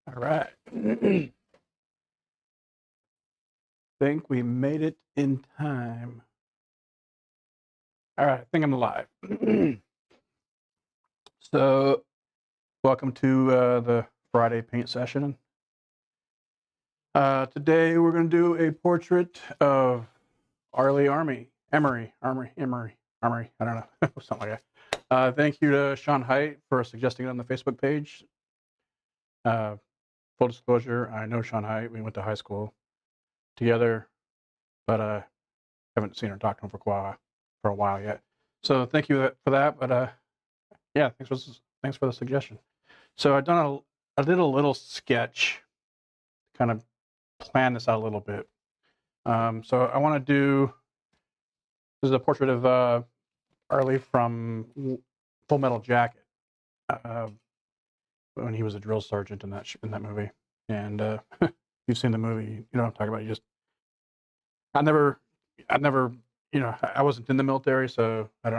All right. Think we made it in time. All right, I think I'm live. So, welcome to the Friday paint session. Today we're going to do a portrait of R Lee Ermey. Emery. I don't know, something like that. Thank you to Sean Haidt for suggesting it on the Facebook page. Full disclosure, I know Sean Haidt. We went to high school together, but haven't seen or talked to him for a while yet. So thank you for that. But yeah, thanks for the suggestion. So I did a little sketch, kind of plan this out a little bit. So I want to do, this is a portrait of R Lee from Full Metal Jacket, when he was a drill sergeant in that movie. And if you've seen the movie, you know what I'm talking about. I never, I wasn't in the military, so I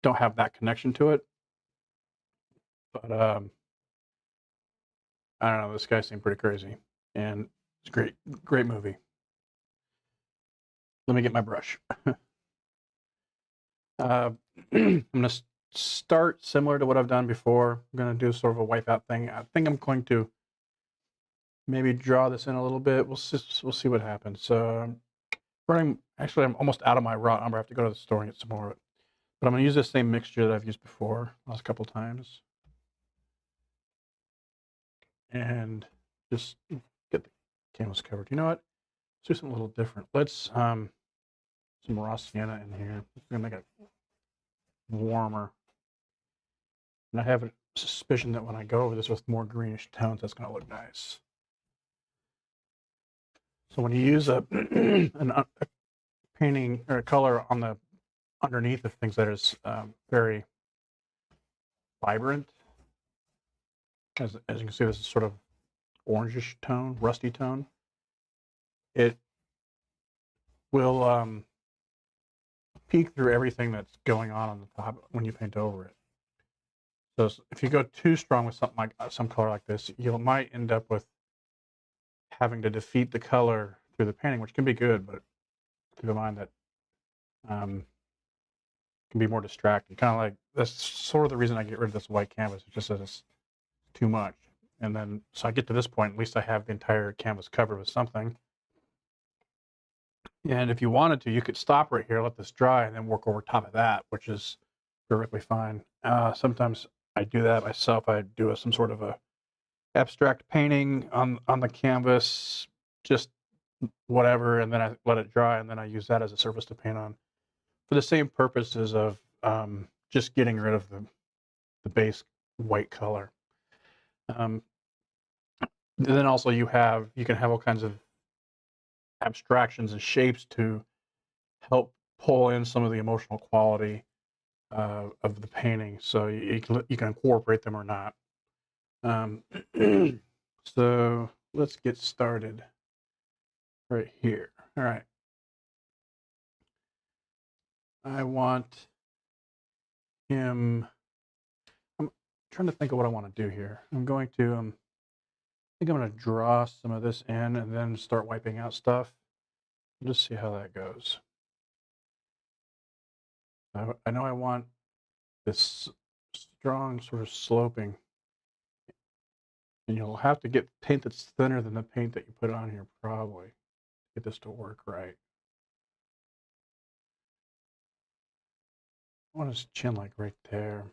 don't have that connection to it. But I don't know, this guy seemed pretty crazy, and it's a great movie. Let me get my brush. I'm going to start similar to what I've done before. I'm going to do sort of a wipeout thing. I think I'm going to maybe draw this in a little bit. We'll see what happens. So actually, I'm almost out of my raw umber. I have to go to the store and get some more of it. But I'm going to use the same mixture that I've used before, last couple times. And just get the canvas covered. You know what? Let's do something a little different. Let's some raw sienna in here. It's gonna make it warmer. And I have a suspicion that when I go over this with more greenish tones, that's gonna look nice. So when you use a painting or a color on the underneath of things that is very vibrant, as you can see, this is sort of orangish tone, rusty tone. It will peek through everything that's going on the top when you paint over it. So if you go too strong with something like some color like this, you might end up with having to defeat the color through the painting, which can be good, but keep in mind that can be more distracting. Kind of like that's sort of the reason I get rid of this white canvas. It's just that it's too much. And then so I get to this point, at least I have the entire canvas covered with something. And if you wanted to, you could stop right here, let this dry, and then work over top of that, which is perfectly fine. Sometimes I do that myself. I do some sort of a abstract painting on the canvas, just whatever, and then I let it dry, and then I use that as a surface to paint on for the same purposes of just getting rid of the base white color. Then also you can have all kinds of abstractions and shapes to help pull in some of the emotional quality of the painting, so you can incorporate them or not. So let's get started right here. All right. I want him. I'm trying to think of what I want to do here. I'm going to, I think I'm going to draw some of this in and then start wiping out stuff. Just see how that goes. I know I want this strong sort of sloping. And you'll have to get paint that's thinner than the paint that you put on here, probably, to get this to work right. I want his chin like right there.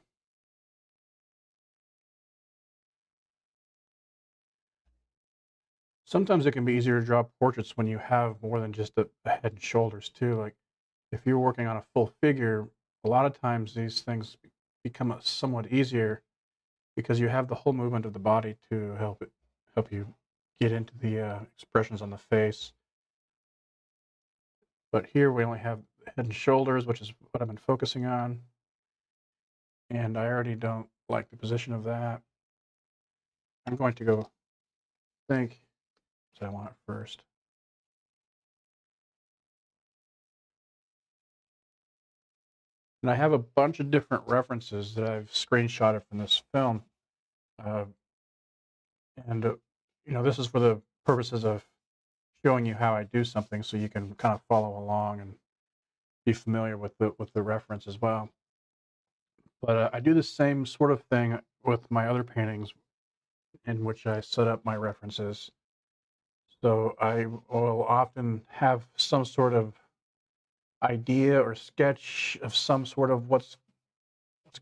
Sometimes it can be easier to draw portraits when you have more than just a head and shoulders too. Like if you're working on a full figure, a lot of times these things become somewhat easier because you have the whole movement of the body to help you get into the expressions on the face. But here we only have head and shoulders, which is what I've been focusing on. And I already don't like the position of that. I'm going to go think, so I want it first. And I have a bunch of different references that I've screenshotted from this film And you know, this is for the purposes of showing you how I do something, so you can kind of follow along and be familiar with the reference as well. But I do the same sort of thing with my other paintings, in which I set up my references. So I will often have some sort of idea or sketch of some sort of what's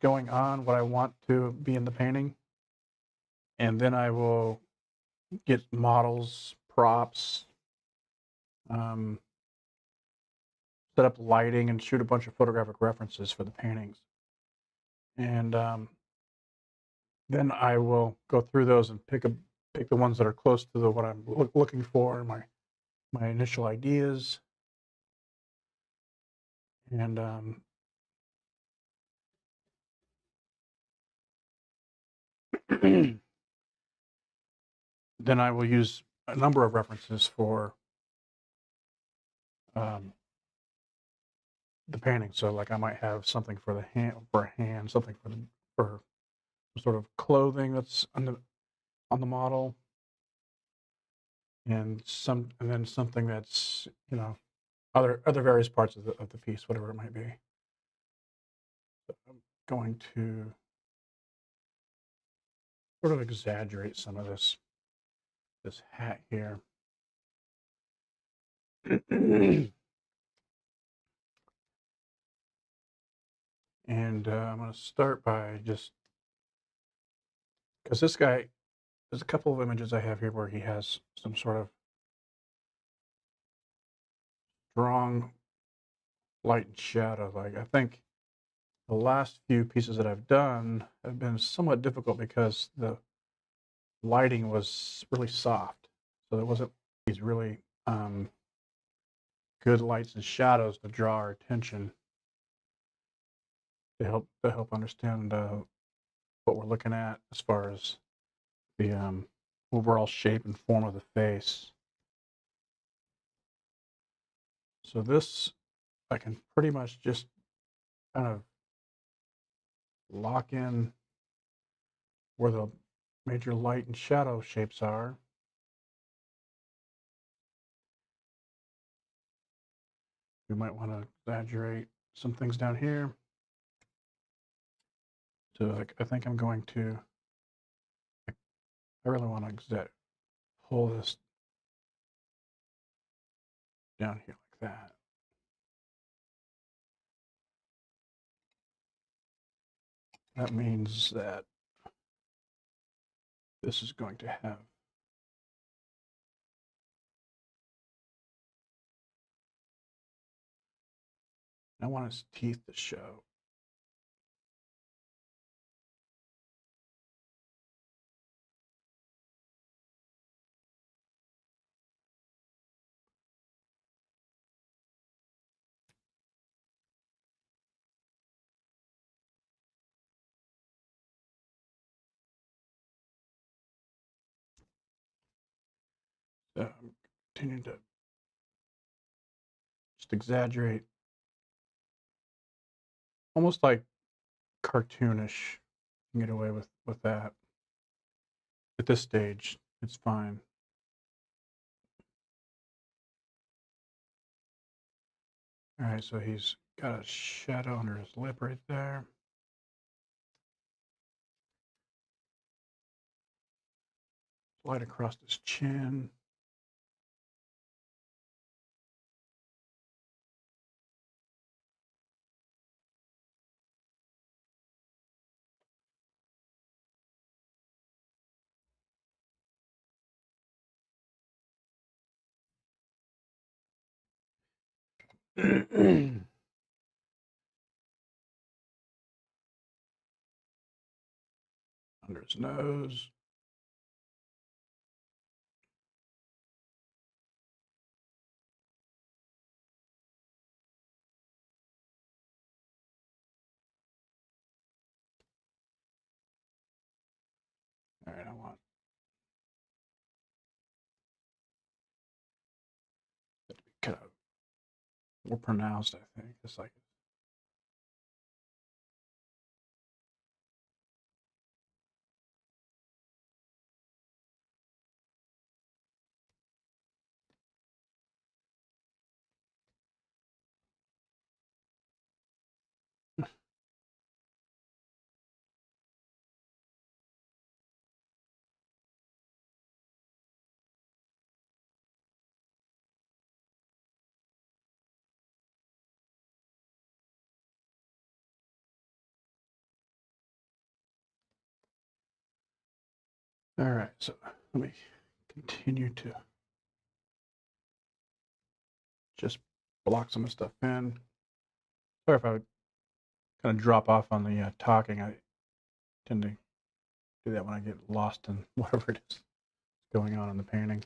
going on, what I want to be in the painting, and then I will get models, props, um, set up lighting, and shoot a bunch of photographic references for the paintings. And then I will go through those and pick the ones that are close to what I'm looking for, my initial ideas, and then I will use a number of references for the painting. So, like, I might have something for the hand, something for sort of clothing that's on the model, and then something that's, you know, other various parts of the piece, whatever it might be. So I'm going to sort of exaggerate some of this hat here. And I'm going to start by just, because this guy, there's a couple of images I have here where he has some sort of strong light and shadow. Like, I think the last few pieces that I've done have been somewhat difficult because the lighting was really soft. So there wasn't these really good lights and shadows to draw our attention, to help understand what we're looking at as far as the overall shape and form of the face. So this, I can pretty much just kind of lock in where the major light and shadow shapes are. We might want to exaggerate some things down here. So I think I'm going to, I really want to pull this down here like that. That means that this is going to have I want his teeth to show. So I'm continuing to just exaggerate, almost like cartoonish. You can get away with that. At this stage, it's fine. All right, so he's got a shadow under his lip right there. Light across his chin. Under his nose. All right, I want that to be kind of more pronounced, I think. It's like, All right, so let me continue to just block some of the stuff in. Sorry if I would kind of drop off on the talking. I tend to do that when I get lost in whatever it is going on in the painting.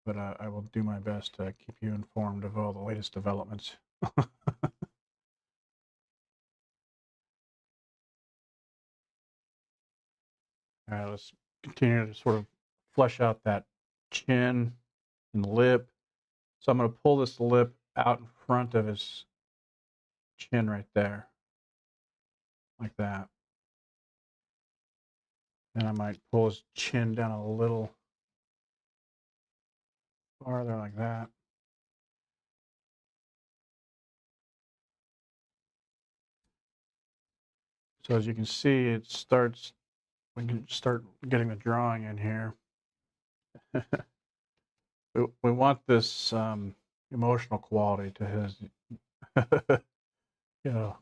But I will do my best to keep you informed of all the latest developments. All right, let's continue to sort of flesh out that chin and lip. So I'm going to pull this lip out in front of his chin right there, like that. And I might pull his chin down a little farther, like that. So as you can see, it starts, we can start getting the drawing in here. we want this emotional quality to his, you know,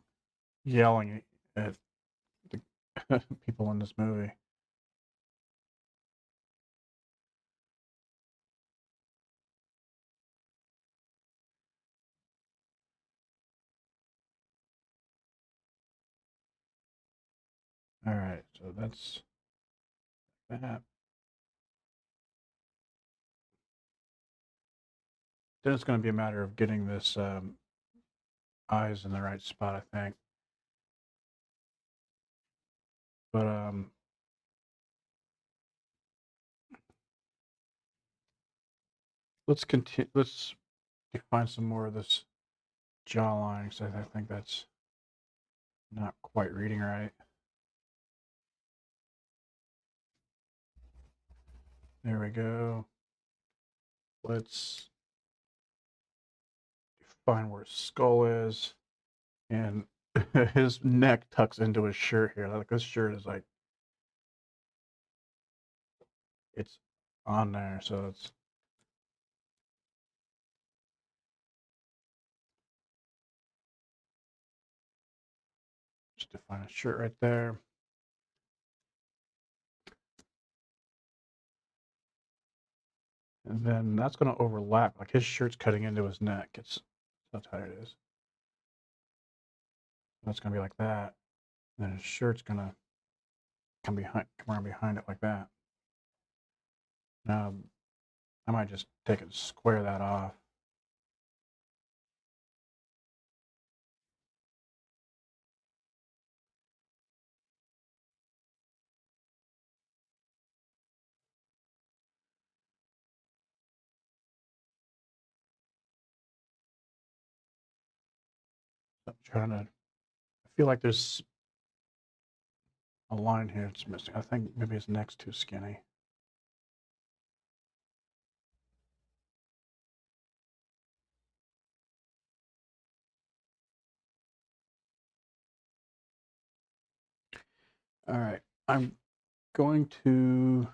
yelling at the people in this movie. All right, so that's that. Then it's going to be a matter of getting this eyes in the right spot, I think. But let's continue. Let's define some more of this jawline, because I think that's not quite reading right. There we go. Let's define where his skull is, and his neck tucks into his shirt here. Like this shirt is like, it's on there, so it's just define a shirt right there. And then that's going to overlap. Like his shirt's cutting into his neck. That's how it is. That's going to be like that. And then his shirt's going to come around behind it like that. Now, I might just take it and square that off. I'm trying to, I feel like there's a line here that's missing. I think maybe his neck's too skinny. All right, I'm going to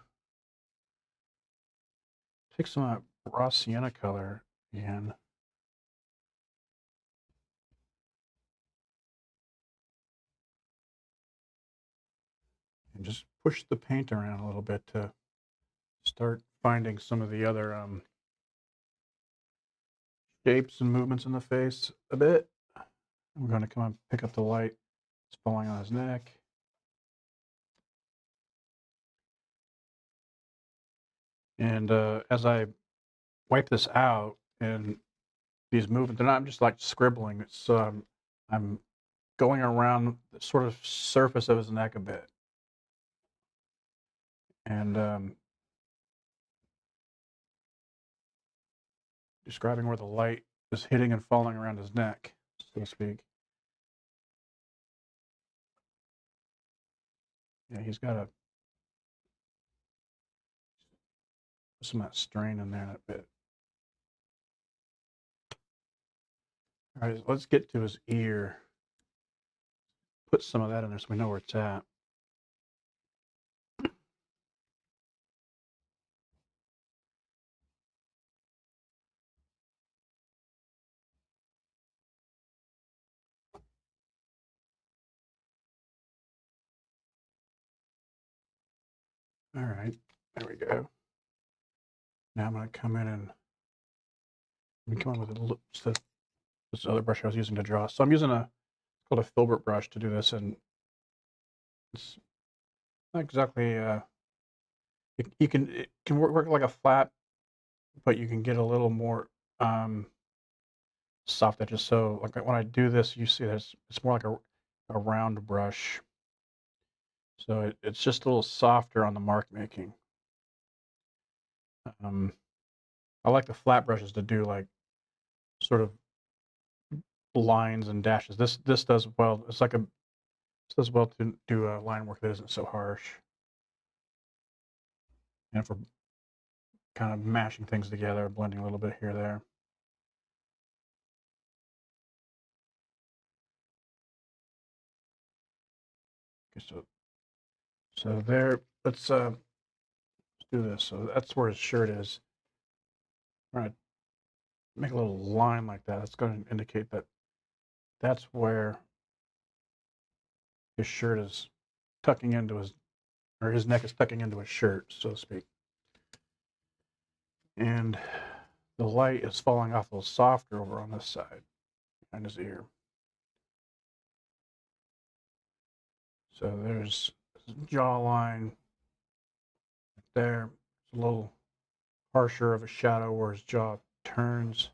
take some raw sienna color again. And just push the paint around a little bit to start finding some of the other shapes and movements in the face a bit. I'm going to come and pick up the light. It's falling on his neck. And as I wipe this out and these movements, they're not just like scribbling. It's I'm going around the sort of surface of his neck a bit. And describing where the light is hitting and falling around his neck, so to speak. Yeah, he's got some of that strain in there a bit. All right, let's get to his ear. Put some of that in there so we know where it's at. All right, there we go. Now I'm going to come in and come in with this other brush I was using to draw. So I'm using called a Filbert brush to do this, and it's not exactly it can work like a flat, but you can get a little more soft edges. So like when I do this, you see that it's more like a round brush. So it's just a little softer on the mark making. I like the flat brushes to do like sort of lines and dashes. This does well. This does well to do line work that isn't so harsh. And for kind of mashing things together, blending a little bit here there. Okay, so there. Let's do this. So that's where his shirt is. All right, make a little line like that. That's going to indicate that that's where his shirt is tucking into his neck is tucking into his shirt, so to speak. And the light is falling off a little softer over on this side, behind his ear. So there's his jawline there. It's a little harsher of a shadow where his jaw turns.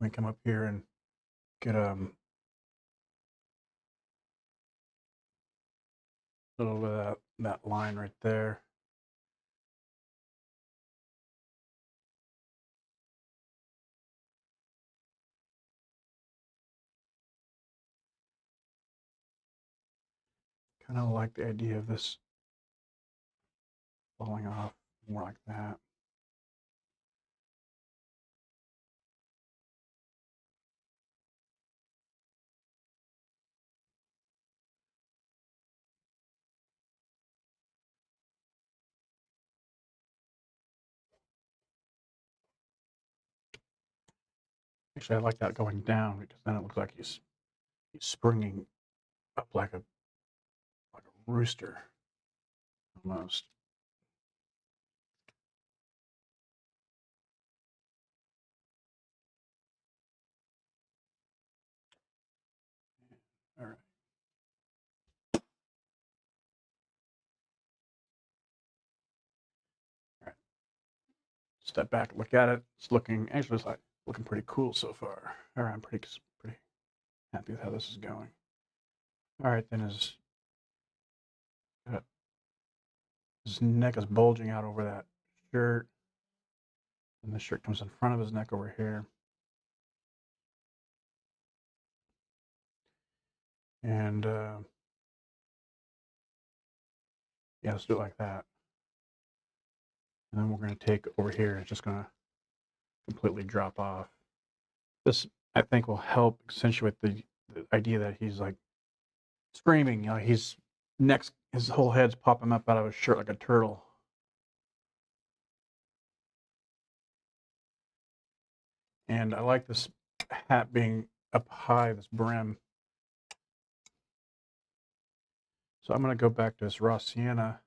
We come up here and get a little bit of that line right there. Kind of like the idea of this falling off more like that. Actually, I like that going down because then it looks like he's springing up like a rooster almost. All right. All right. Step back, look at it. It's looking looking pretty cool so far. All right, I'm pretty happy with how this is going. All right, then his neck is bulging out over that shirt, and the shirt comes in front of his neck over here. And yeah, let's do it like that. And then we're going to take over here, and it's just going to completely drop off. This, I think, will help accentuate the idea that he's like screaming. You know, his whole head's popping up out of his shirt like a turtle. And I like this hat being up high, this brim. So I'm going to go back to this raw sienna,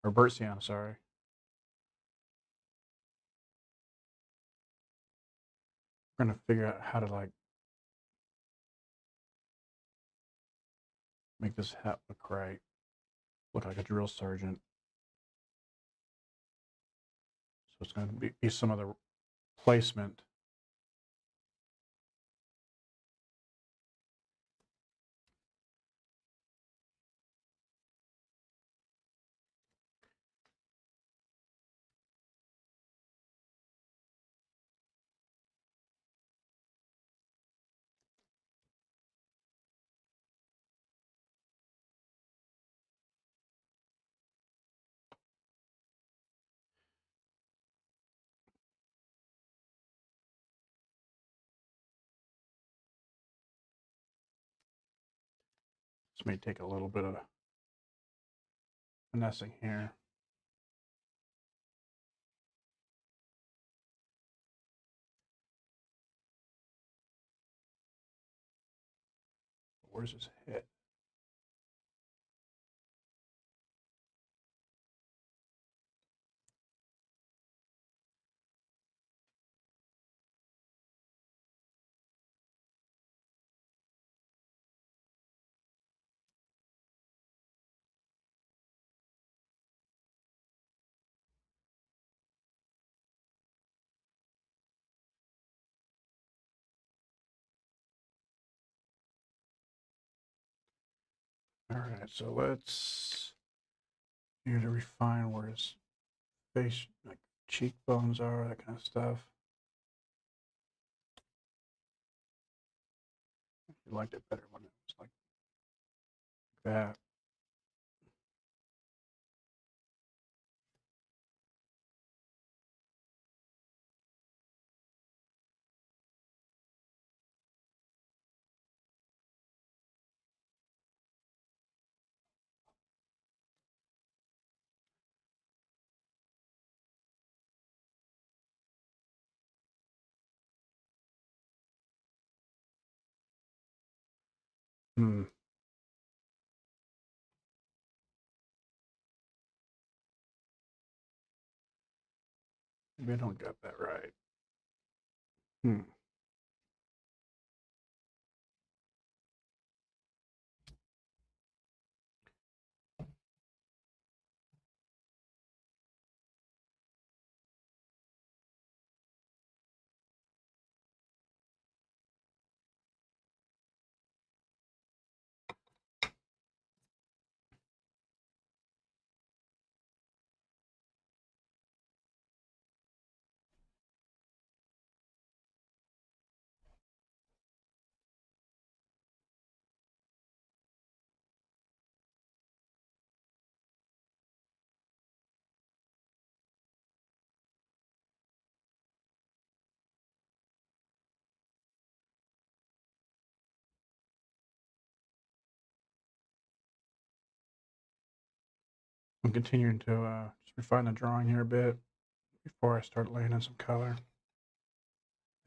or burnt sienna, sorry. We're going to figure out how to like make this hat look right, look like a drill sergeant. So it's going to be some of the placement. This may take a little bit of finessing here. Where's his head? All right, so let's need to refine where his face, like cheekbones are, that kind of stuff. I liked it better when it was like that. Hmm. Maybe I don't get that right. Hmm. I'm continuing to just refine the drawing here a bit before I start laying in some color.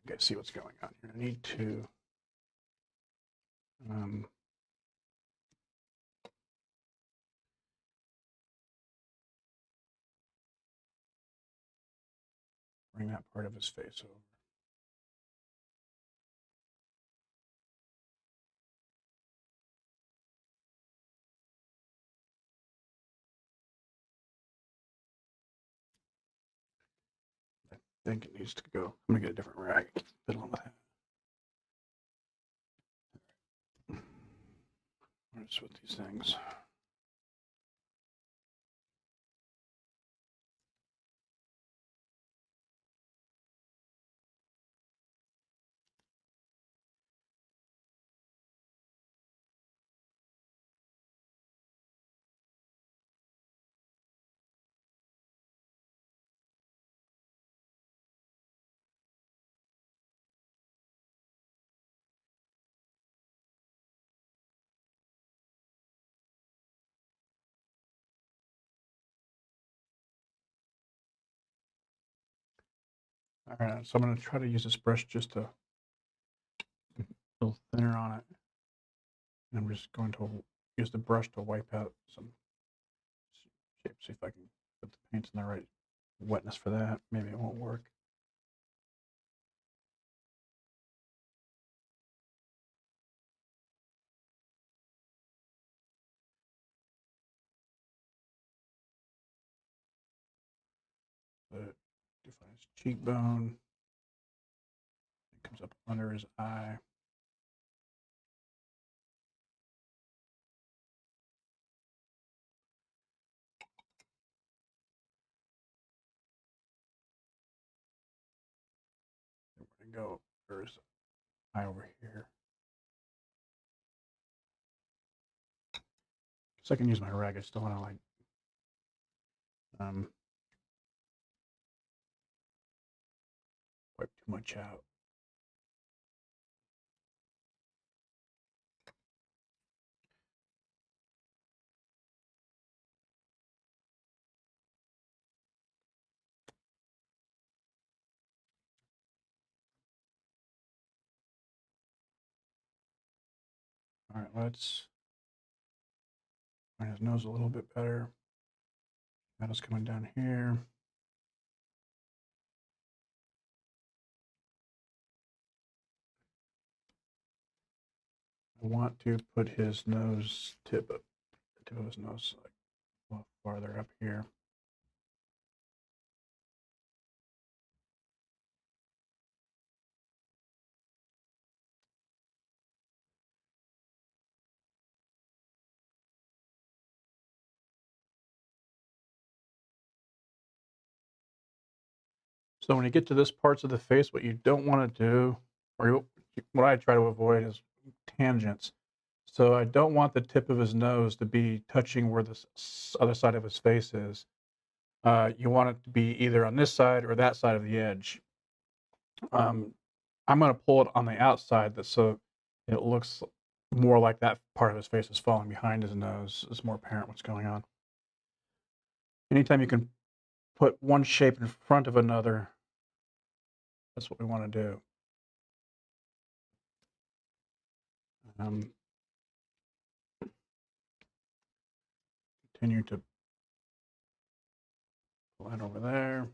Okay, see what's going on here. I need to bring that part of his face over. I think it needs to go. I'm gonna get a different rag. Fiddling with that. What's with these things? All right, so I'm going to try to use this brush just to a little thinner on it. And I'm just going to use the brush to wipe out some shapes. See if I can put the paints in the right wetness for that. Maybe it won't work. But define his cheekbone. It comes up under his eye. Then we're going to go under his eye over here. So I can use my rag. I still want to like wipe too much out. All right, let's find his nose a little bit better. That is coming down here. I want to put his nose tip up, the tip of his nose like a lot farther up here. So when you get to this parts of the face, what you don't want to do, or what I try to avoid, is tangents. So I don't want the tip of his nose to be touching where the other side of his face is. You want it to be either on this side or that side of the edge. I'm going to pull it on the outside so it looks more like that part of his face is falling behind his nose. It's more apparent what's going on. Anytime you can put one shape in front of another, that's what we want to do. Continue to pull that over there.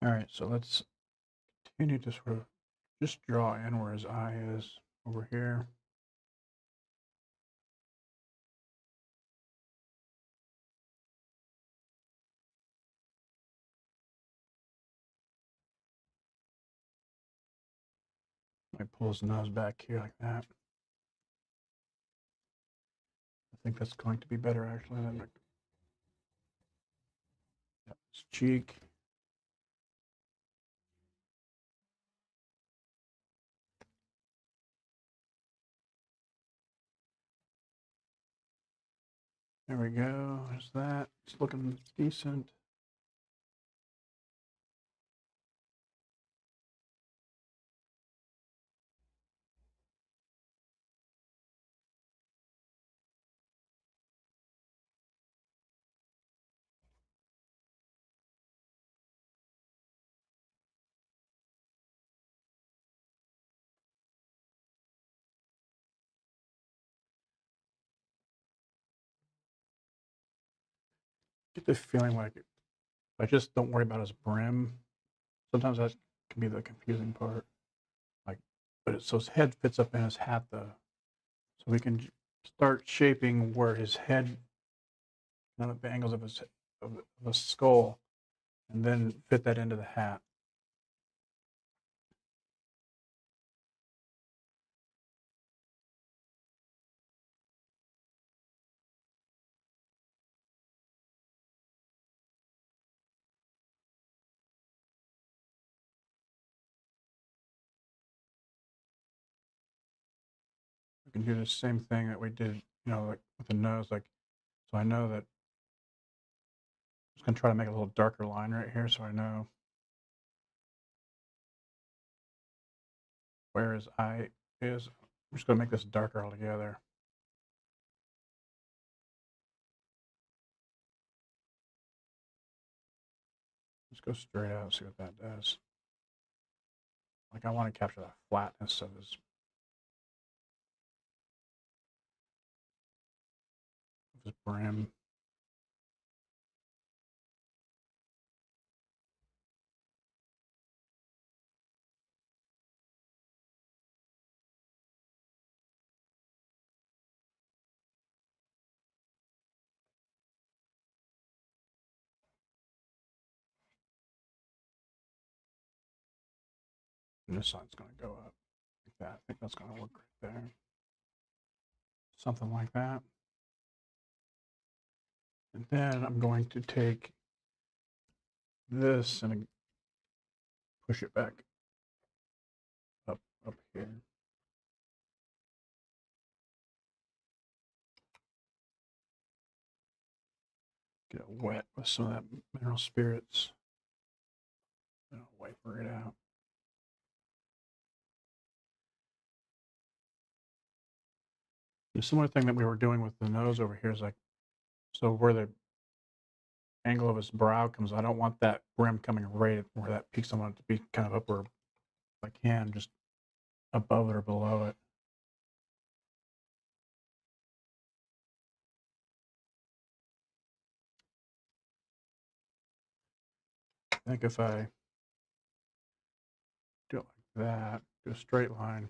All right, so let's continue to sort of just draw in where his eye is over here. I pull his nose back here like that. I think that's going to be better actually than his cheek. There we go. There's that. It's looking decent. Get the feeling like I just don't worry about his brim. Sometimes that can be the confusing part. Like, but so his head fits up in his hat though, so we can start shaping where his head, the angles of his of the skull, and then fit that into the hat. We can do the same thing that we did, like with the nose. Like, so I know that I'm just gonna try to make a little darker line right here, so I know where his eye is. I'm just gonna make this darker altogether. Let's go straight out and see what that does. Like I want to capture that flatness of his brim. And this side's going to go up like that. I think that's going to work right there. Something like that. And then I'm going to take this and push it back up here. Get it wet with some of that mineral spirits. And I'll wipe it out. The similar thing that we were doing with the nose over here is like, so where the angle of his brow comes, I don't want that brim coming right at where that peaks. I want it to be kind of upward, if I can, just above it or below it. I think if I do it like that, do a straight line,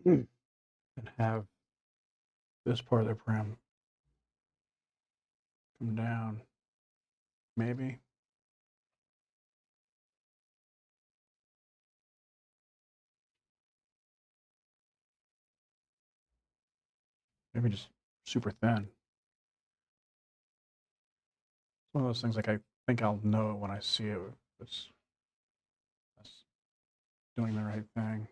and have this part of the brim come down, maybe. Maybe just super thin. It's one of those things like I think I'll know when I see it if it's doing the right thing.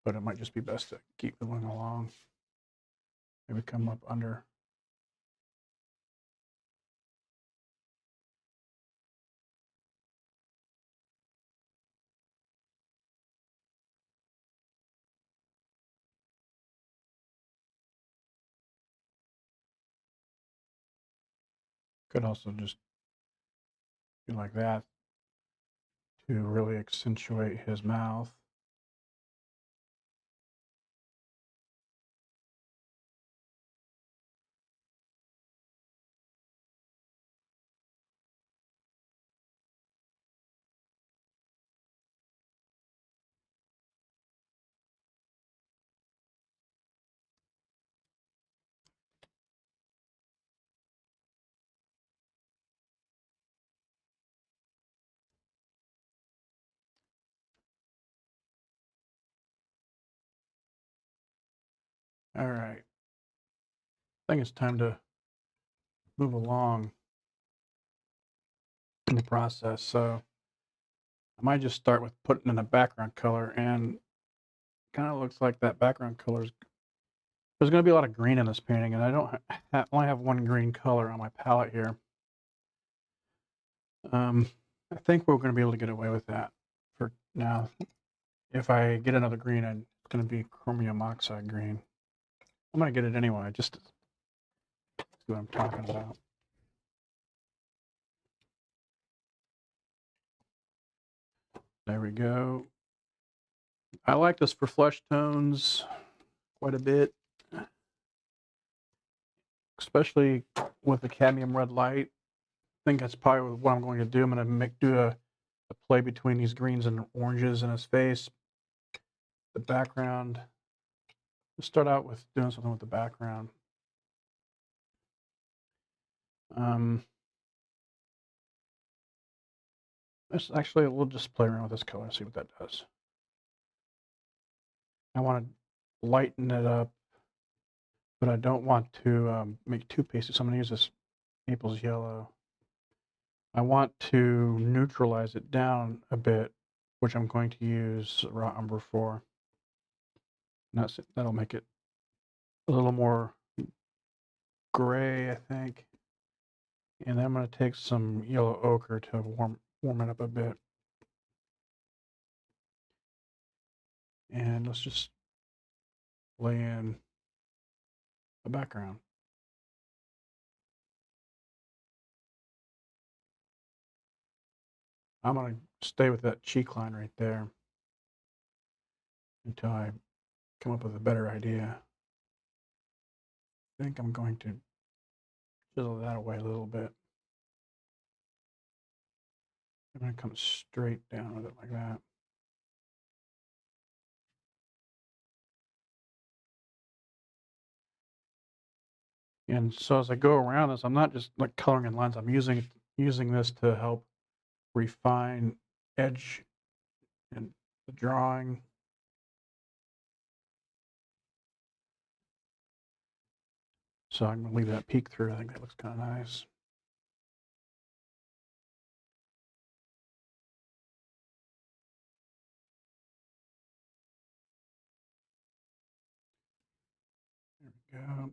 But it might just be best to keep going along. Maybe come up under. Could also just do like that to really accentuate his mouth. All right. I think it's time to move along in the process. So I might just start with putting in a background color, and kind of looks like that background color is, there's going to be a lot of green in this painting, and I don't only have one green color on my palette here. I think we're going to be able to get away with that for now. If I get another green, it's going to be chromium oxide green. I'm going to get it anyway, just to see what I'm talking about. There we go. I like this for flesh tones quite a bit, especially with the cadmium red light. I think that's probably what I'm going to do. I'm going to do a play between these greens and oranges in his face. The background, let's start out with doing something with the background. This actually, we'll just play around with this color and see what that does. I want to lighten it up, but I don't want to make too pasty. So I'm going to use this Naples yellow. I want to neutralize it down a bit, which I'm going to use raw umber for. And that'll make it a little more gray, I think. And then I'm going to take some yellow ochre to warm it up a bit. And let's just lay in a background. I'm going to stay with that cheek line right there until I come up with a better idea. I think I'm going to chisel that away a little bit. I'm going to come straight down with it like that. And so as I go around this, I'm not just like coloring in lines. I'm using this to help refine edge and the drawing. So I'm going to leave that peek through. I think that looks kind of nice. There we go.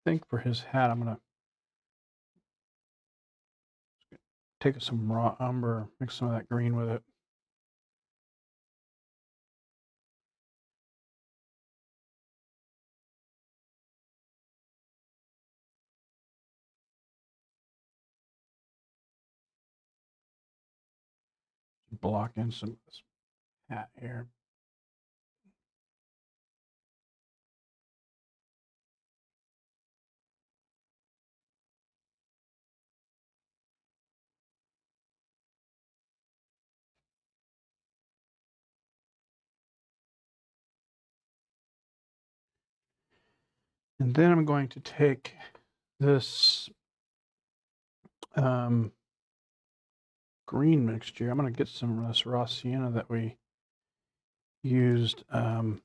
think for his hat, I'm going to take some raw umber, mix some of that green with it. Block in some of this hat here. And then I'm going to take this green mixture. I'm going to get some of this raw sienna that we used for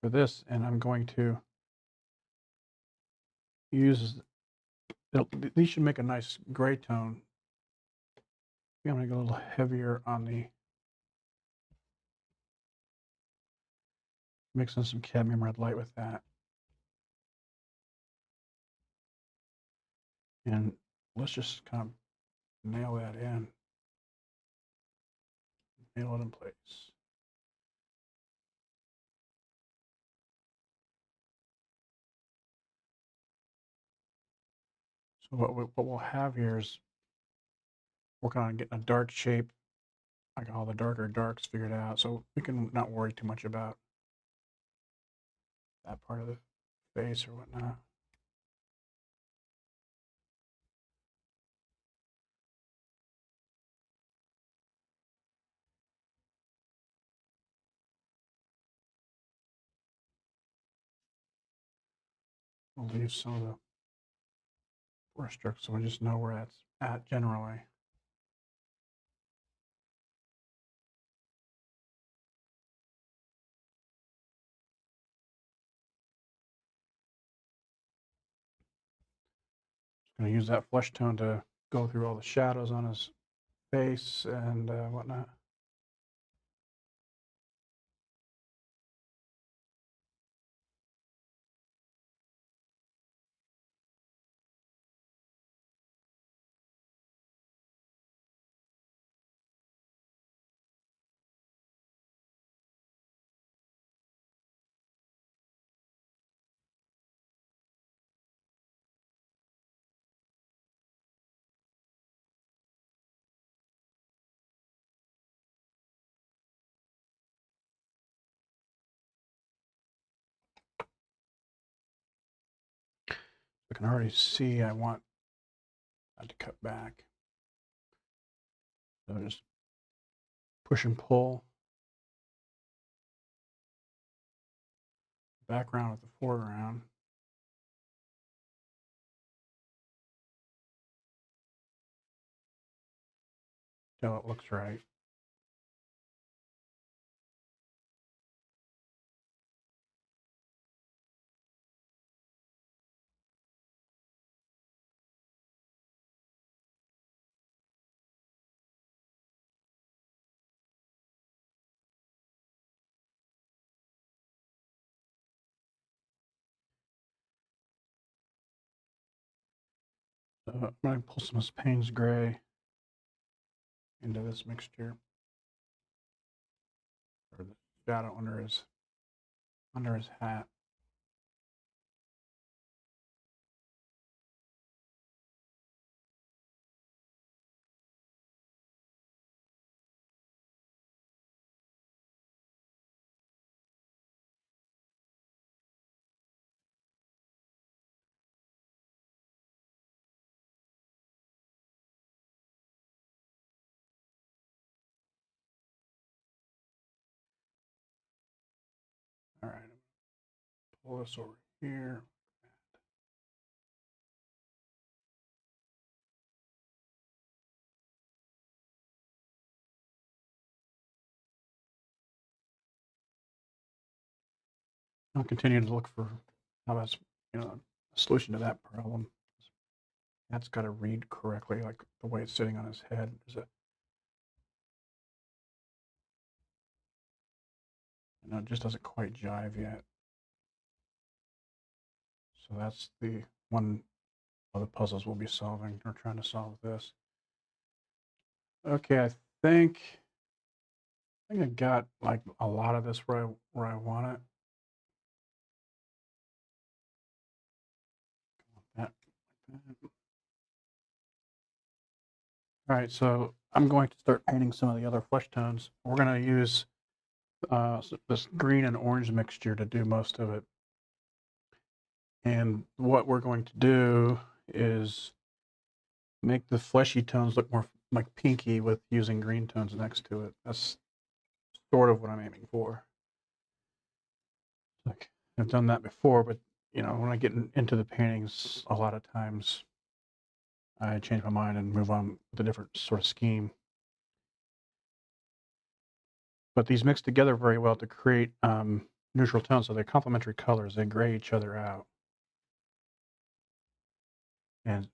this, and I'm going to use, these should make a nice gray tone. I'm going to go a little heavier on the, mixing some cadmium red light with that. And let's just kind of nail that in. Nail it in place. So what we'll have here is working on getting a dark shape. I got all the darker darks figured out, so we can not worry too much about that part of the face or whatnot. We'll leave some of the brush strokes so we just know where that's at generally. Just going to use that flesh tone to go through all the shadows on his face and whatnot. I can already see I want that to cut back. So just push and pull. Background with the foreground. Till it looks right. So I'm going to pull some of this Payne's gray into this mixture, or the shadow under his hat. All right, pull this over here. I'll continue to look for how that's, a solution to that problem. That's got to read correctly, like the way it's sitting on his head. It just doesn't quite jive yet. So that's the one of the puzzles we'll be solving or trying to solve this. Okay, I think I got like a lot of this where I want it. All right, so I'm going to start painting some of the other flesh tones. We're going to use this green and orange mixture to do most of it. And what we're going to do is make the fleshy tones look more like pinky with using green tones next to it. That's sort of what I'm aiming for. Like I've done that before, but you know, when I get into the paintings, a lot of times I change my mind and move on with a different sort of scheme. But these mix together very well to create neutral tones, so they're complementary colors. They gray each other out. And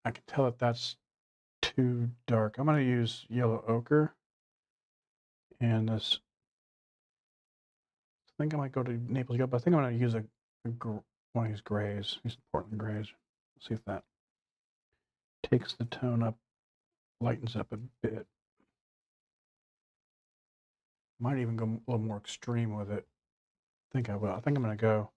I can tell that that's too dark. I'm going to use yellow ochre. And this, I think I might go to Naples yellow, but I think I'm going to use one of these grays, these Portland grays. Let's see if that takes the tone up, lightens up a bit. Might even go a little more extreme with it. I think I will. I think I'm going to go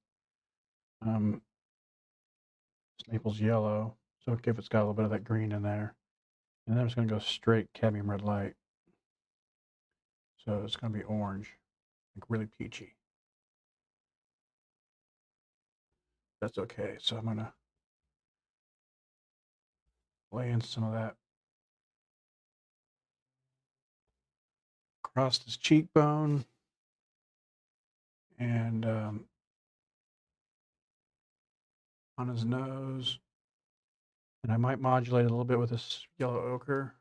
Naples yellow. So okay, if it's got a little bit of that green in there. And then I'm just going to go straight cadmium red light. So it's going to be orange, like really peachy. That's okay. So I'm going to lay in some of that across his cheekbone and on his nose. And I might modulate a little bit with this yellow ochre.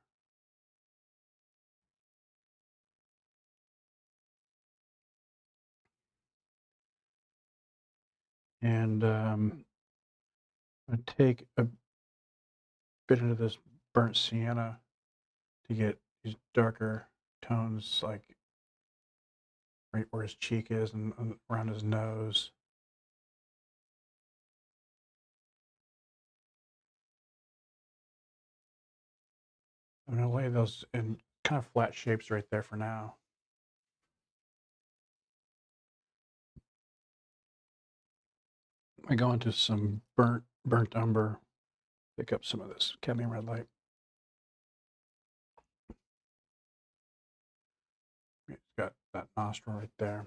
And I take a bit into this burnt sienna to get these darker tones, like right where his cheek is and around his nose. I'm going to lay those in kind of flat shapes right there for now. I go into some burnt umber, pick up some of this cadmium red light. It's got that nostril right there.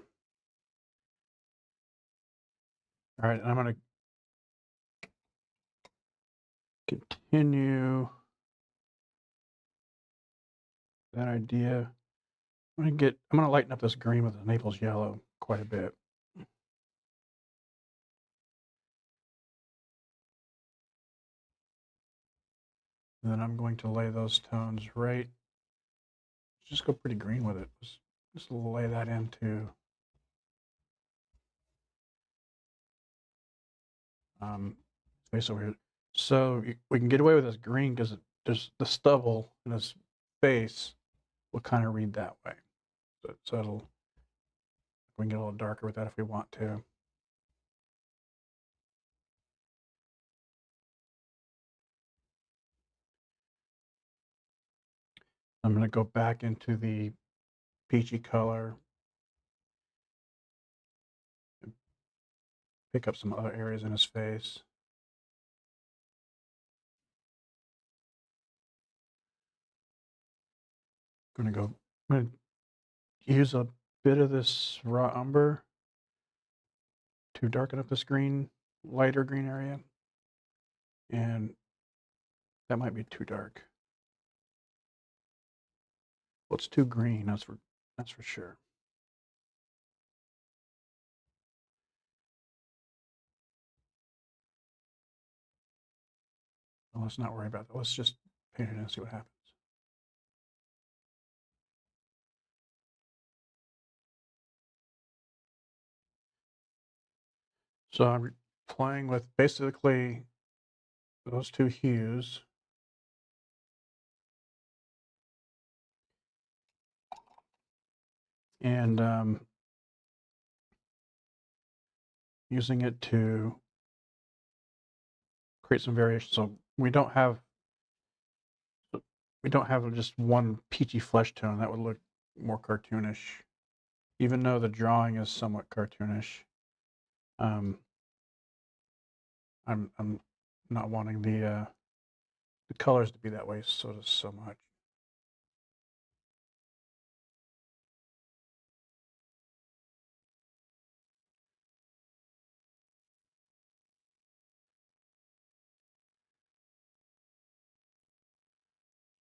All right, and I'm going to continue that idea. I'm going to lighten up this green with the Naples yellow quite a bit. And then I'm going to lay those tones right. Just go pretty green with it. Just lay that into face over here. So we can get away with this green because there's the stubble in his face will kind of read that way. So we can get a little darker with that if we want to. I'm going to go back into the peachy color, pick up some other areas in his face. I'm going to use a bit of this raw umber to darken up this lighter green area. And that might be too dark. Well, it's too green, that's for sure. Well, let's not worry about that. Let's just paint it and see what happens. So I'm playing with basically those two hues. And using it to create some variation. So we don't have just one peachy flesh tone. That would look more cartoonish, even though the drawing is somewhat cartoonish. I'm not wanting the colors to be that way so much.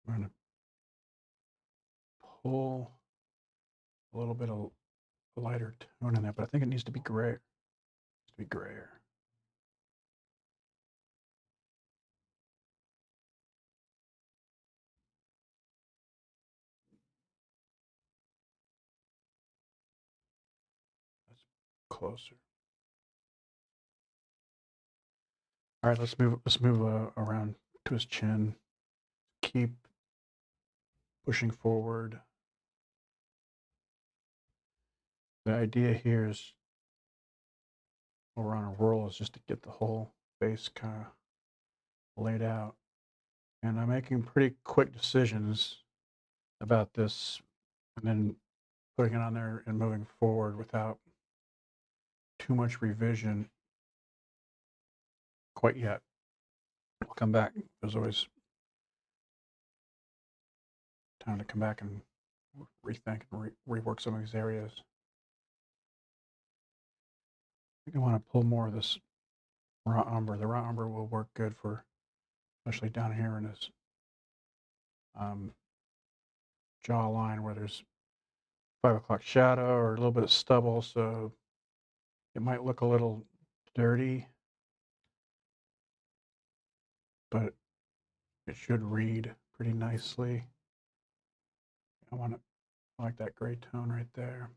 I'm going to pull a little bit of lighter tone in there, but I think it needs to be gray. It needs to be grayer. That's closer. All right, let's move around to his chin. Keep pushing forward. The idea here is, while we're on a roll, is just to get the whole face kind of laid out. And I'm making pretty quick decisions about this, and then putting it on there and moving forward without too much revision quite yet. I'll come back. There's always time to come back and rethink and rework some of these areas. I think I want to pull more of this raw umber. The raw umber will work good for, especially down here in this jaw line where there's 5 o'clock shadow or a little bit of stubble, so it might look a little dirty, but it should read pretty nicely. I like that gray tone right there.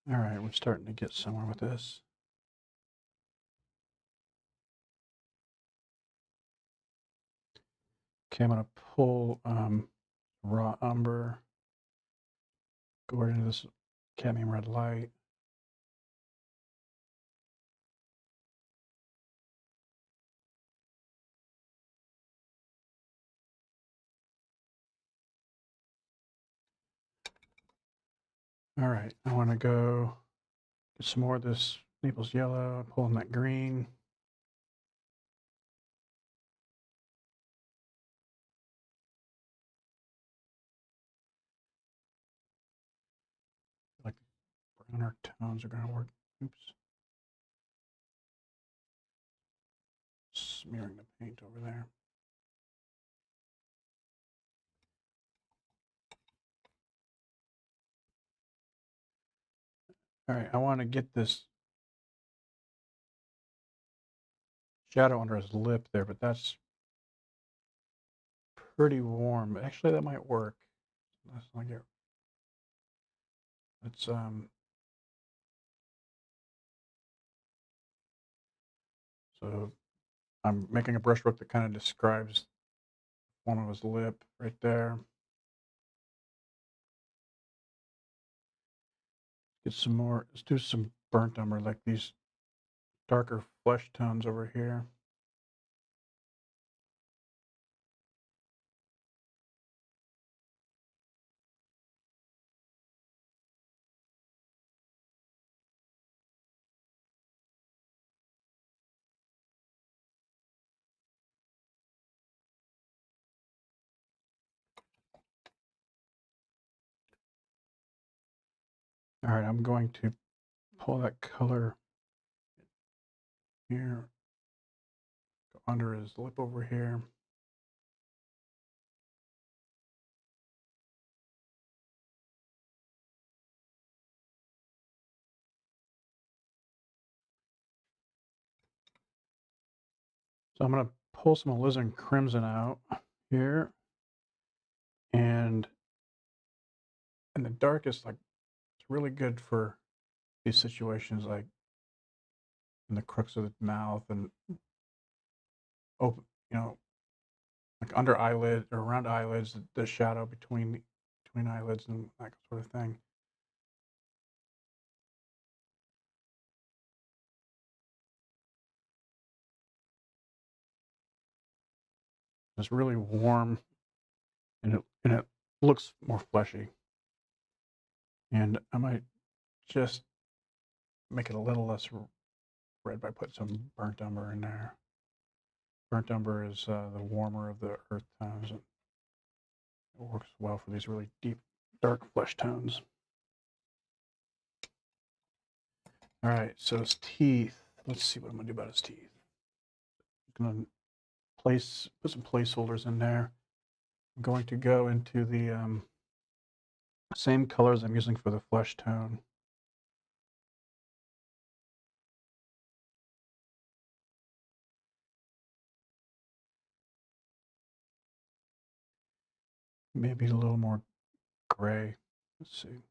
All right, we're starting to get somewhere with this. Okay, I'm going to pull raw umber, go right into this cadmium red light. All right, I want to go get some more of this Naples yellow, pull in that green. Like browner tones are going to work. Oops. Smearing the paint over there. All right, I want to get this shadow under his lip there, but that's pretty warm. Actually, that might work. Let's not get. Let's So I'm making a brushstroke that kind of describes the form of his lip right there. Get some more. Let's do some burnt umber, like these darker flesh tones over here. All right, I'm going to pull that color here, go under his lip over here. So I'm going to pull some Aliziran Crimson out here, and in the darkest, like, it's really good for these situations. Like, in the crooks of the mouth and open, like under eyelid or around eyelids, the shadow between eyelids and that sort of thing. It's really warm, and it looks more fleshy. And I might just make it a little less red by putting some burnt umber in there. Burnt umber is the warmer of the earth tones. And it works well for these really deep, dark flesh tones. All right, so his teeth. Let's see what I'm gonna do about his teeth. I'm gonna put some placeholders in there. I'm going to go into the same colors I'm using for the flesh tone. Maybe a little more gray. Let's see.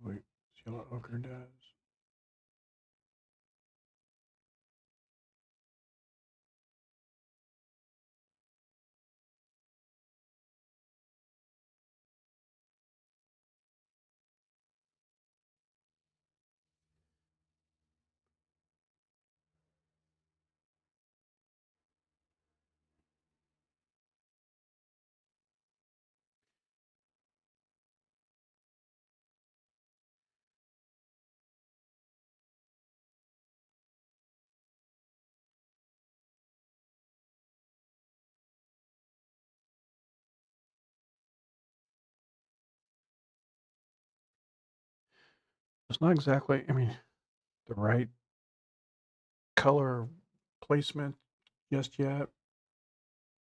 Wait, see what ochre does. It's not exactly, the right color placement just yet.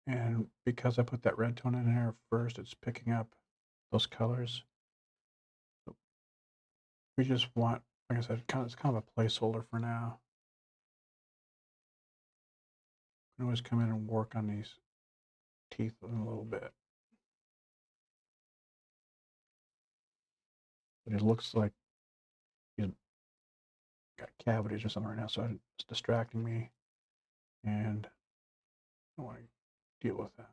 And because I put that red tone in there first, it's picking up those colors. We just want, like I said, it's kind of a placeholder for now. I can always come in and work on these teeth a little bit. But it looks like he's got cavities or something right now, so it's distracting me, and I don't want to deal with that.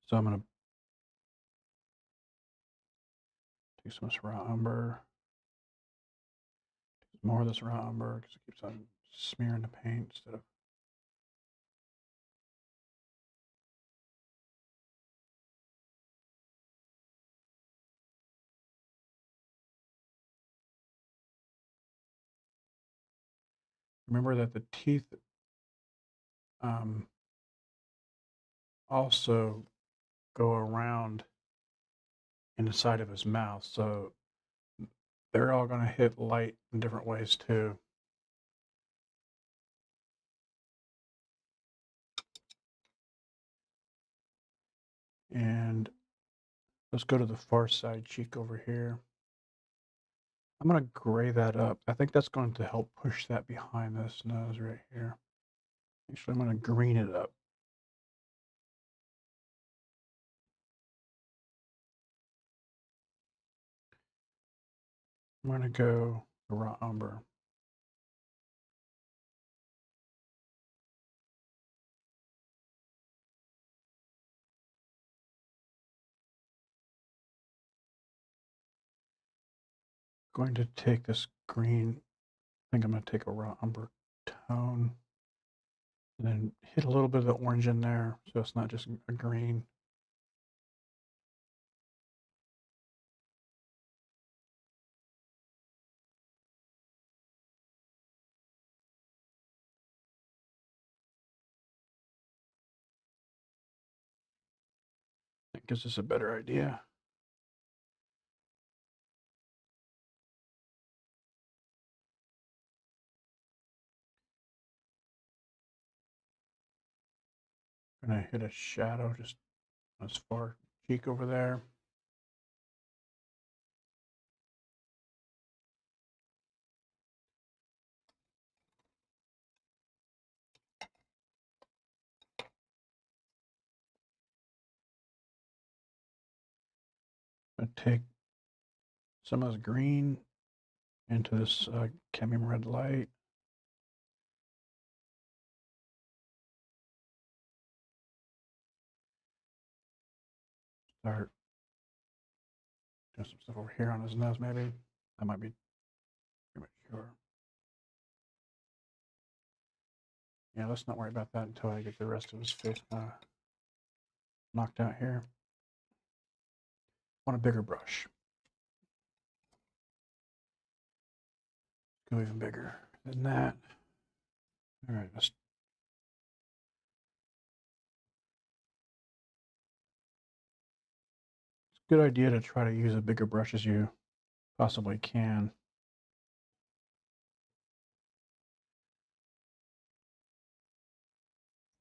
So I'm going to take some of this raw umber, more of this raw umber, because it keeps on smearing the paint instead of. Remember that the teeth also go around in the side of his mouth, so they're all going to hit light in different ways too. And let's go to the far side cheek over here. I'm going to gray that up. I think that's going to help push that behind this nose right here. Actually, I'm going to green it up. I'm going to go the raw umber. Going to take this green. I think I'm going to take a raw umber tone and then hit a little bit of the orange in there so it's not just a green. That gives us a better idea. I'm going to hit a shadow just on his far cheek over there. I'm going to take some of this green into this Cadmium Red LIght. Start doing some stuff over here on his nose, maybe. That might be premature. Yeah, let's not worry about that until I get the rest of his face knocked out here. I want a bigger brush. Go even bigger than that. All right, let's. It's a good idea to try to use a bigger brush as you possibly can.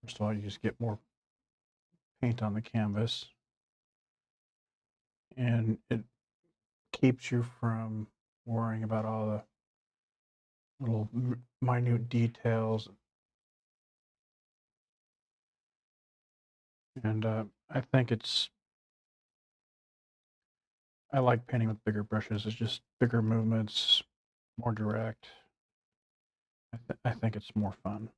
First of all, you just get more paint on the canvas, and it keeps you from worrying about all the little minute details. And I think I like painting with bigger brushes. It's just bigger movements, more direct. I think it's more fun.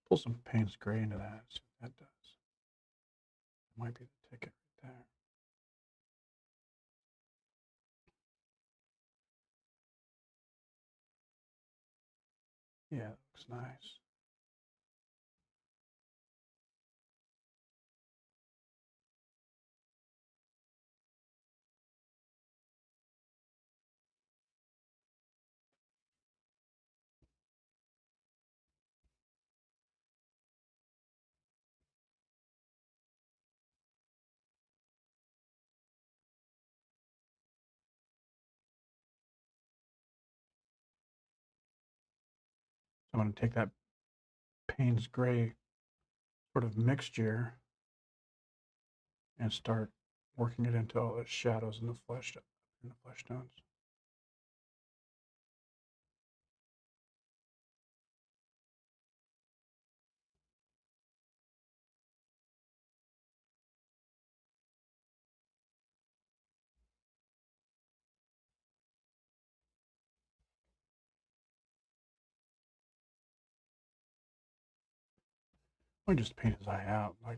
Let's pull some Payne's gray into that. See what that does. It might be the ticket right there. Yeah, it looks nice. So I'm going to take that Payne's gray sort of mixture and start working it into all the shadows in the flesh tones. I just paint his eye out. Like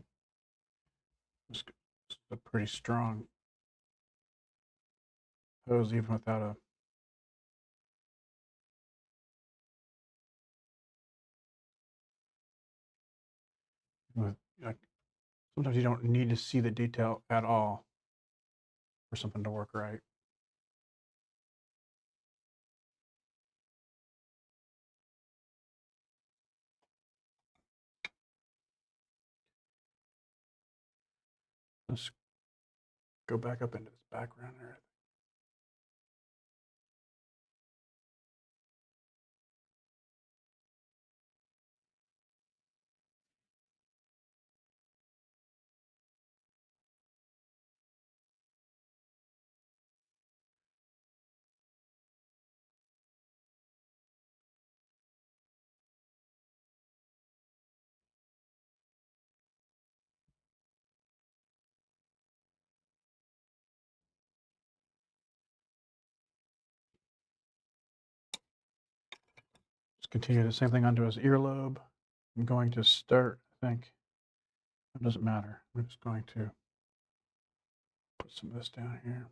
this is a pretty strong pose, even without a. Like, sometimes you don't need to see the detail at all for something to work right. Let's go back up into this background there. Let's continue the same thing onto his earlobe. I'm going to start, I think, it doesn't matter. I'm just going to put some of this down here.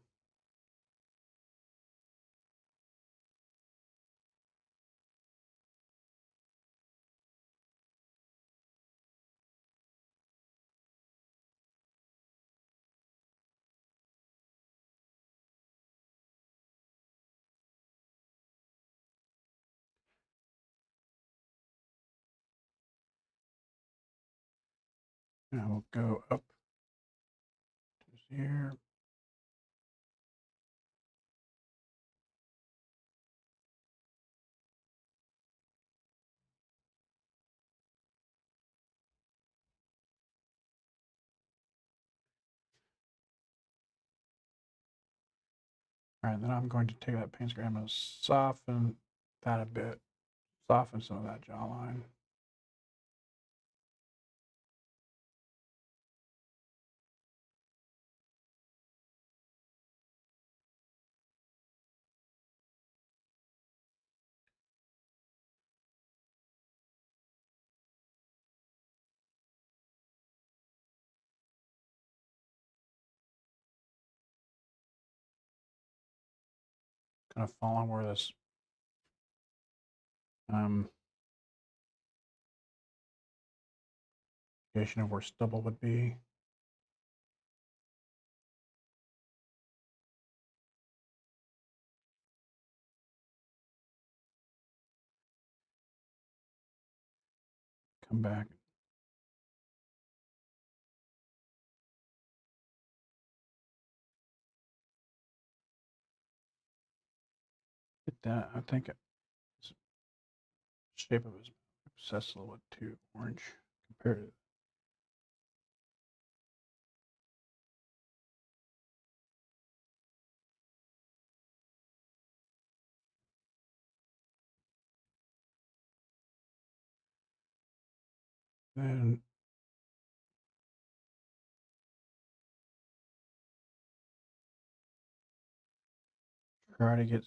And we'll go up to his ear. All right, then I'm going to take that paint spray. I'm going to soften that a bit, soften some of that jawline. Kind of following where this indication of where stubble would be. Come back. Hit that. I think it's shape of his lips, that's a little bit too orange compared to. Then try to get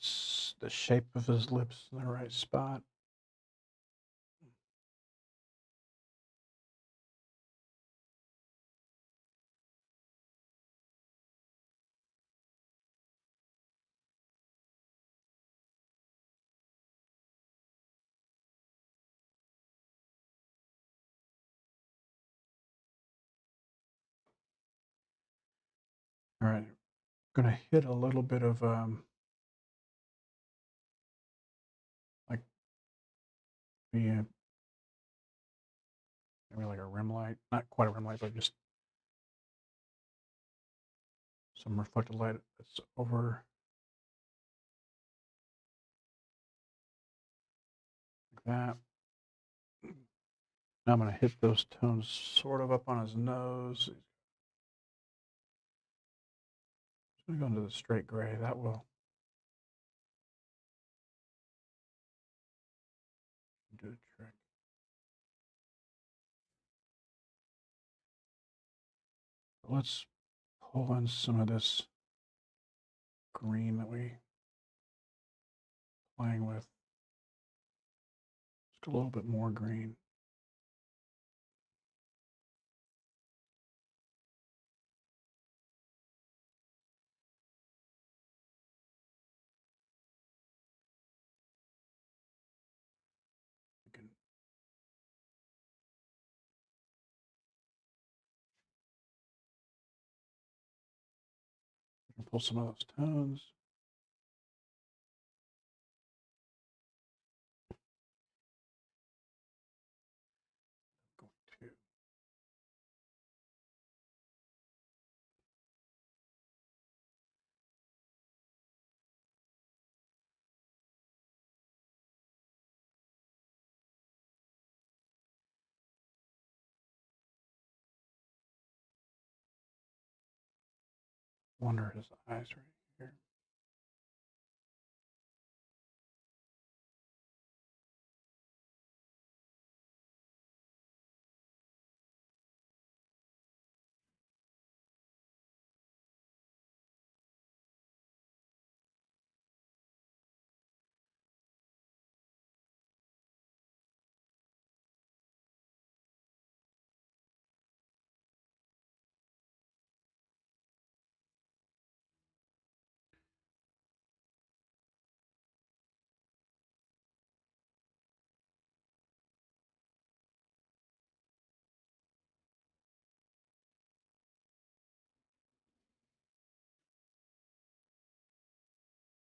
the shape of his lips in the right spot. All right, I'm gonna hit a little bit of like maybe like a rim light, not quite a rim light, but just some reflected light that's over like that. Now I'm going to hit those tones sort of up on his nose. Just going to go into the straight gray. That will do the trick. Let's pull in some of this green that we playing with. Just a little bit more green. Pull some of those tones. Going to wonder his eyes right here.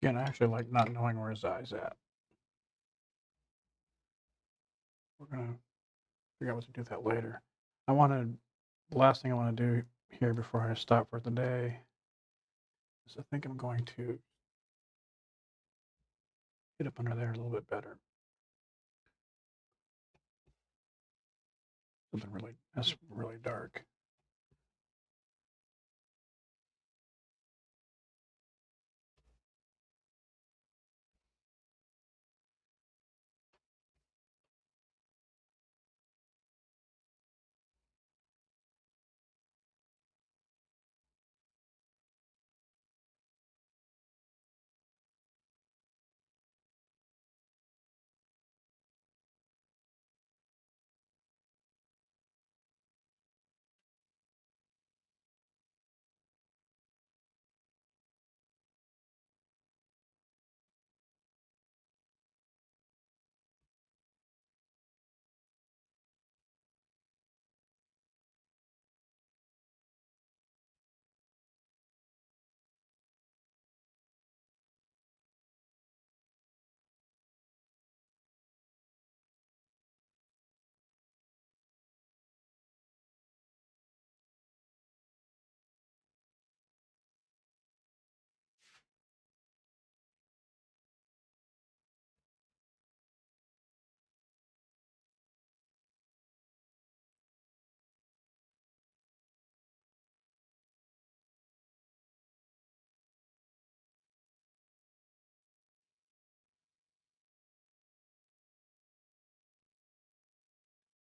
Again, I actually like not knowing where his eye's at. We're going to figure out what to do with that later. The last thing I want to do here before I stop for the day is I think I'm going to get up under there a little bit better. Something really, that's really dark.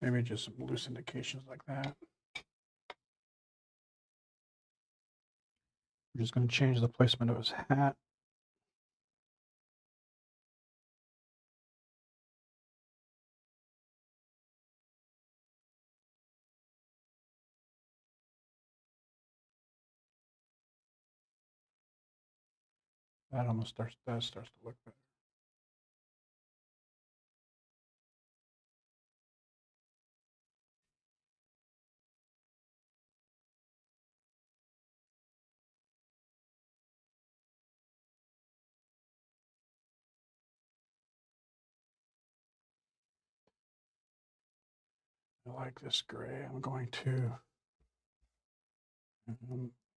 Maybe just some loose indications like that. We're just going to change the placement of his hat. That almost starts to look better. I like this gray. I'm going to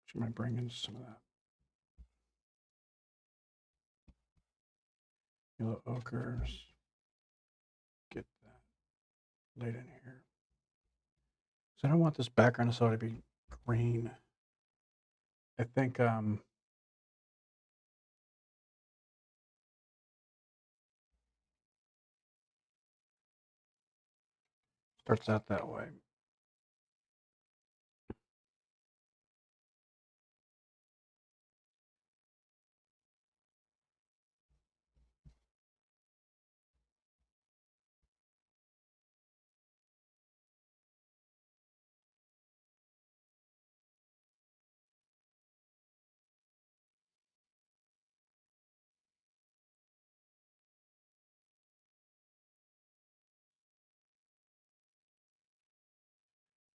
should I bring in some of that yellow ochres? Get that laid in here. So I don't want this background so to be green. I think starts out that way.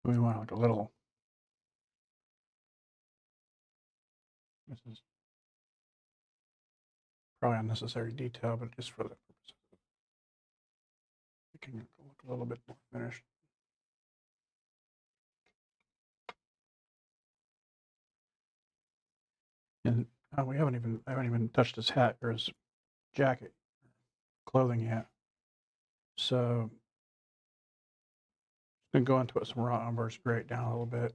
We want like a little. This is probably unnecessary detail, but just for the purpose of it, making it look a little bit more finished. And I haven't even touched his hat or his jacket, clothing yet. So I'm going to go into it some raw umber, spray it down a little bit.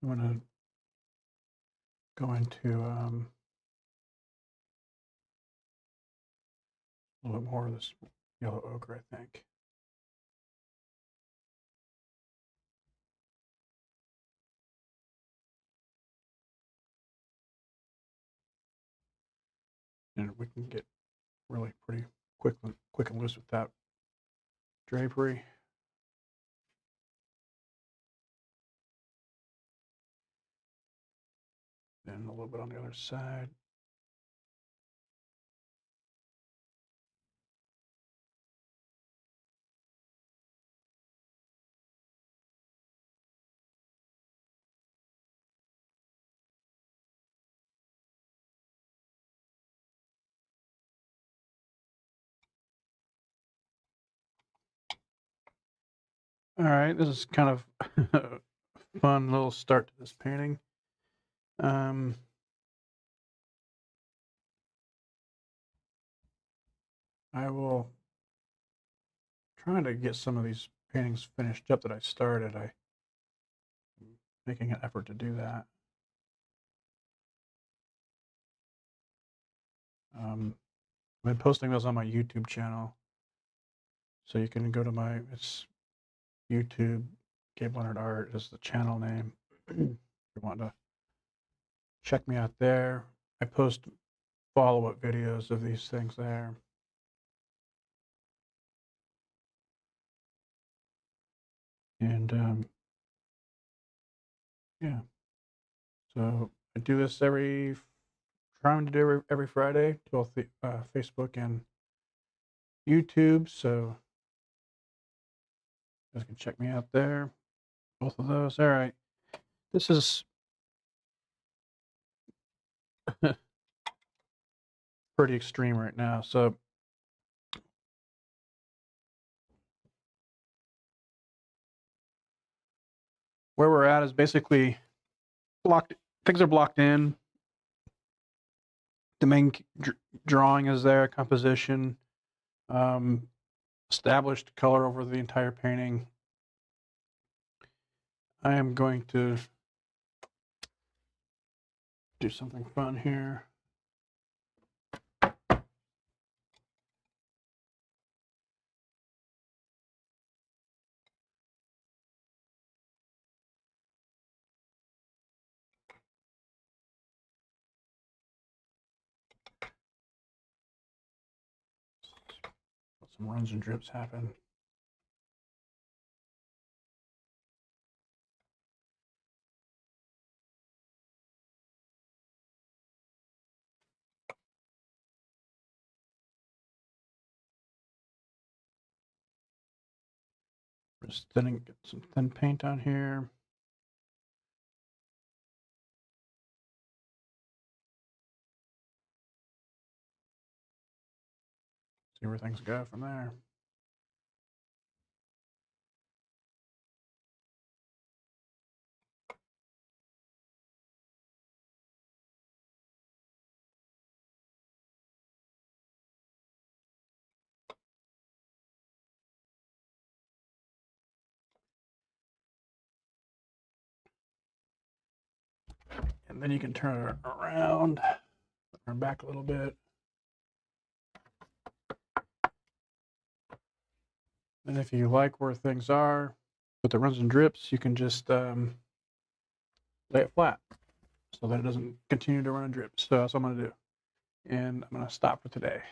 I'm going to go into a little bit more of this yellow ochre, I think. And we can get really pretty quick and loose with that drapery. And a little bit on the other side. All right, this is kind of a fun little start to this painting. I will try to get some of these paintings finished up that I started. I'm making an effort to do that. I've been posting those on my YouTube channel. So you can go to it's YouTube, Gabe Leonard Art is the channel name. If you want to check me out there. I post follow-up videos of these things there. And yeah, so I do this trying to do every Friday, both the Facebook and YouTube. So you guys can check me out there. Both of those. All right. This is pretty extreme right now. So where we're at is basically blocked. Things are blocked in. The main drawing is there, composition. established color over the entire painting. I am going to do something fun here. Let some runs and drips happen. Just thinning, get some thin paint on here. See where things go from there. And then you can turn it around, turn back a little bit. And if you like where things are with the runs and drips, you can just lay it flat so that it doesn't continue to run and drip. So that's what I'm going to do. And I'm going to stop for today.